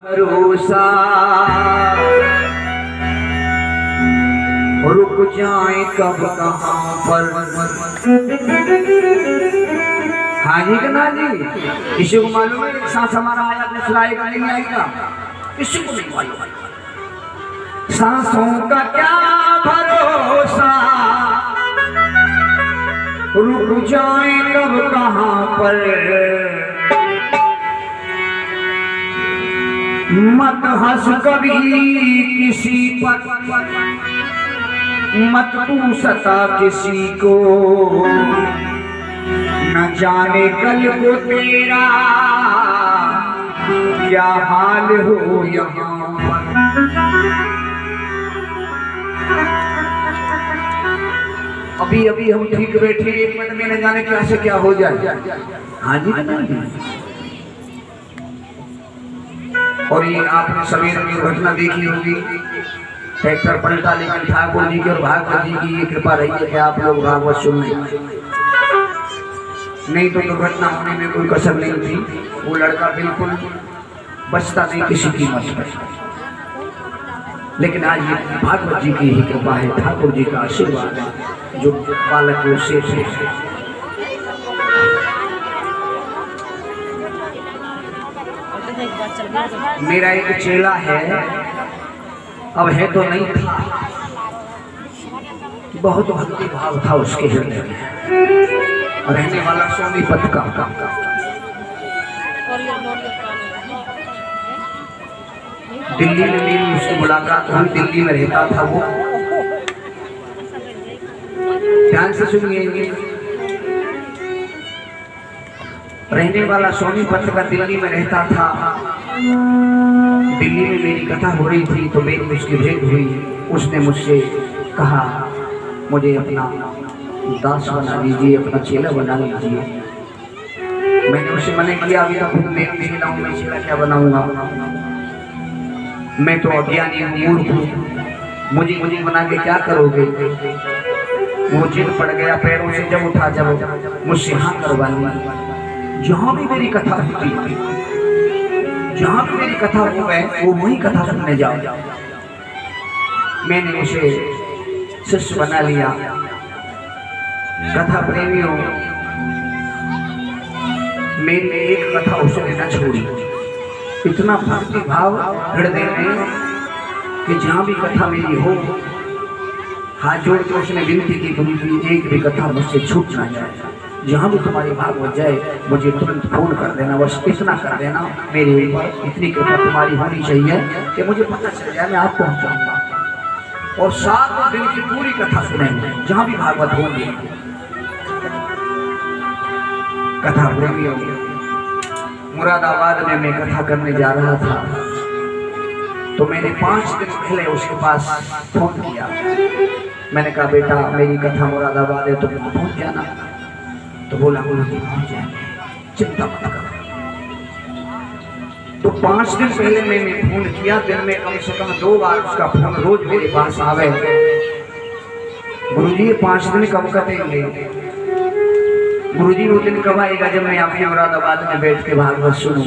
भरोसा रुक जाए कब कहाँ पर। हाँ जी कि ना जी, किसी को मालूम है एक सांस हमारा आया दूसरा आएगा नहीं आएगा, किसी को नहीं मालूम। सांसों का क्या भरोसा रुक जाए कब कहाँ पर। मत हंस कभी किसी पर, मत तू सता किसी को, न जाने कल को तेरा क्या हाल हो यहाँ पर। अभी अभी हम ठीक बैठे, एक मिनट में न जाने क्या से क्या हो जाए। हाँ जी। और ये आपने सवेरे की घटना देखी होगी, ट्रैक्टर पलटा, लेकिन ठाकुर जी की और भागवत जी की ये कृपा रही है कि आप लोग भागवत सुन लें, नहीं तो दुर्घटना होने में कोई कसर नहीं थी। वो लड़का बिल्कुल बचता नहीं किसी कीमत पर। लेकिन आज ये भागवत जी की ही कृपा है, ठाकुर जी का आशीर्वाद है जो बालक को से मेरा एक चेला है, अब है तो नहीं था, बहुत भक्ति भाव था उसके हृदय में, रहने वाला सोनीपत का। दिल्ली में मेरी उसकी मुलाकात हुई, दिल्ली में रहता था वो। ध्यान से सुनिए, रहने वाला सोनीपत का, दिल्ली में रहता था। दिल्ली में मेरी कथा हो रही थी तो मेरी उसकी भेंट हुई। उसने मुझसे कहा मुझे अपना दास बना लीजिए, अपना चेला बना लीजिए। मैंने उसे मना किया, अभी तक खुद मैं चेला हूँ, मैं चेला क्या बनाऊंगा, मैं तो अज्ञानी हूँ, मूर्ख हूँ, मुझे बना के क्या करोगे। वो जिद पड़ गया, पैरों से जब उठा जब मुझसे हाँ करवा लिया। जहाँ भी मेरी कथा होती, जहाँ भी मेरी कथा हो गए वो वही कथा सुनने जाओ। मैंने उसे शिष्य बना लिया। कथा प्रेमियों, मेरी एक कथा उसने न छोड़ी। इतना भक्ति भाव हृदय में कि जहाँ भी कथा मेरी हो, हाथ जोड़ के उसने विनती की, गुरुजी एक भी कथा मुझसे छूट ना जाए, जहाँ भी तुम्हारी भागवत जाए मुझे तुरंत फोन कर देना, बस इतना कर देना, मेरे ऊपर इतनी कृपा तुम्हारी होनी चाहिए कि मुझे पता चल जाए, मैं आप पहुँचाऊंगा। और 7 दिन की पूरी कथा सुनेंगे जहाँ भी भागवत होंगे। कथा प्रेमी हो गया। मुरादाबाद में मैं कथा करने जा रहा था तो मैंने 5 दिन पहले उसके पास फोन किया। मैंने कहा बेटा मेरी कथा मुरादाबाद है, तुम पहुँच जाना। तो बोला गुरुजी पहुँच जाएंगे, चिंता मत करो। तो 5 दिन पहले मैंने फोन किया, दिन में कम से कम 2 बार उसका फोन रोज मेरे पास आवे। गुरुजी ये 5 दिन कब कटेंगे, गुरुजी वो दिन कब आएगा जब मैं आपके मुरादाबाद में बैठ के भागवत सुनूं।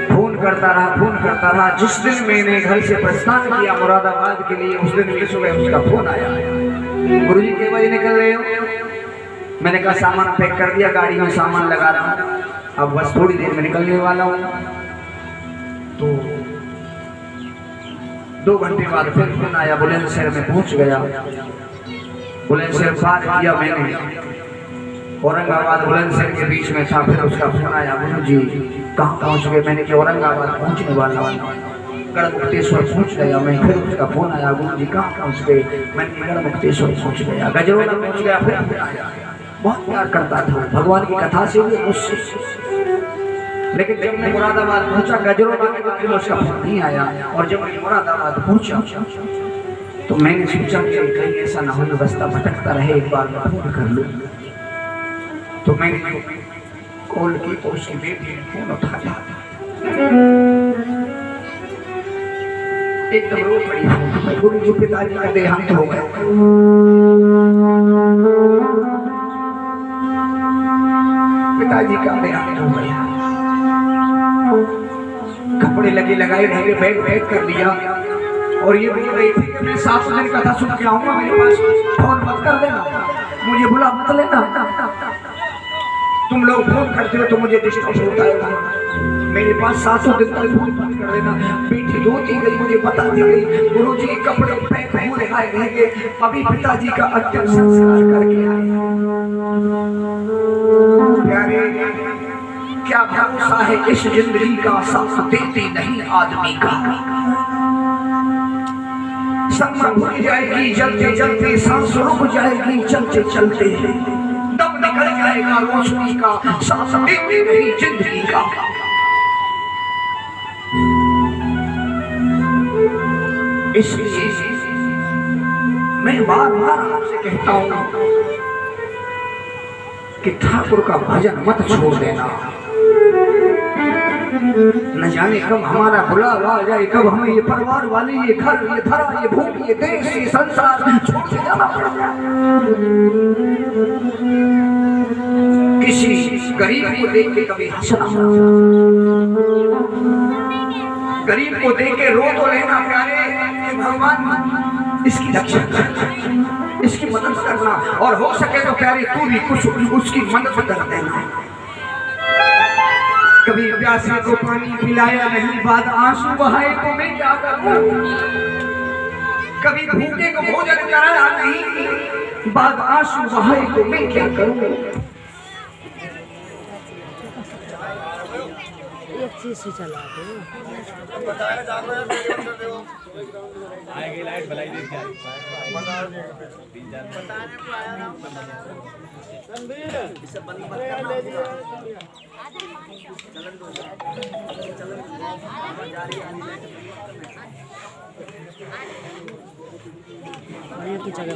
फोन करता रहा। जिस दिन मैंने घर से प्रस्थान किया मुरादाबाद के लिए, उस दिन की सुबह उसका फोन आया, गुरुजी कितने बजे निकल रहे हो। मैंने कहा सामान पैक कर दिया, गाड़ी में सामान लगा रहा हूँ, अब बस थोड़ी देर में निकलने वाला हूँ। तो 2 घंटे बाद फिर फोन आया, बुलंदशहर में पहुंच गया। बुलंदशहर पार किया मैंने, औरंगाबाद बुलंदशहर के बीच में था। फिर उसका फोन आया, गुरुजी कहाँ पहुँच गए। मैंने कहा औरंगाबाद पहुँचने वाला हूँ, गढ़मुक्तेश्वर पहुँच गया मैं। फिर उसका फोन आया, गुरुजी कहाँ पहुँच गए। मैंने गढ़मुक्तेश्वर पहुँच गया, गजरोला पहुँच गया। फिर आया, बहुत प्यार करता था भगवान की कथा से भी मुझसे। लेकिन जब मैं मुरादाबाद पहुंचा, गजरोला के बाद उसका फोन नहीं आया। और जब मैं मुरादाबाद पहुंचा तो मैंने सोचा कि कहीं ऐसा ना हो रास्ता भटकता रहे, एक बार मैं फोन कर लूं। तो मैंने कॉल की तो उसकी बेटी ने फोन उठाया, एकदम रो पड़ी। गुरुजी पिताजी का देहांत हो गया। पिताजी का देहांत हो गया। कपड़े लगे लगाए रहेंगे, बैग पैक कर लिया। और ये बोल रही थी कि मैं 7 दिन का था, सुन के आऊंगा, मेरे पास फोन मत कर देना, मुझे बुला मत लेना, तुम लोग फोन करते हो तो मुझे डिस्टर्ब होता है, मेरे पास 7 दिन तक फोन मत कर देना। बेटी रोती गई, मुझे बताती गई, गुरुजी कपड़े पैक हो रहेंगे, अभी पिताजी का अंतिम संस्कार करके आए। प्यारे, क्या भरोसा है इस जिंदगी का, साथ देती नहीं आदमी का। समय भूल जाएगी जलते जलते, सांस रुक जाएगी चलते चलते, दम निकल जाएगा रोशनी का, साथ देती नहीं जिंदगी का। इसलिए मैं बार बार आपसे कहता हूं कि ठाकुर का भजन मत छोड़ देना। न जाने कब हमारा बुलावा आ जाए, कब हमें ये परिवार वाले, ये घर, ये धरा, ये भूमि, ये देश, ये संसार छोड़ के जाना पड़ जाए। किसी गरीब को देख के कभी हंसना, गरीब को देख के रो तो लेना प्यारे, भगवान इसकी रक्षा करना, इसकी मदद करना, और हो सके तो प्यारे तू भी कुछ उसकी मदद कर देना। कभी प्यासे को पानी पिलाया नहीं, बाद आंसू बहाए तो मैं क्या करूं। कभी भूखे को भोजन कराया नहीं, बाद आंसू बहाए तो मैं क्या करूं। एक चीज से चला दो, आएगी लाइट भलाई देख के की जगह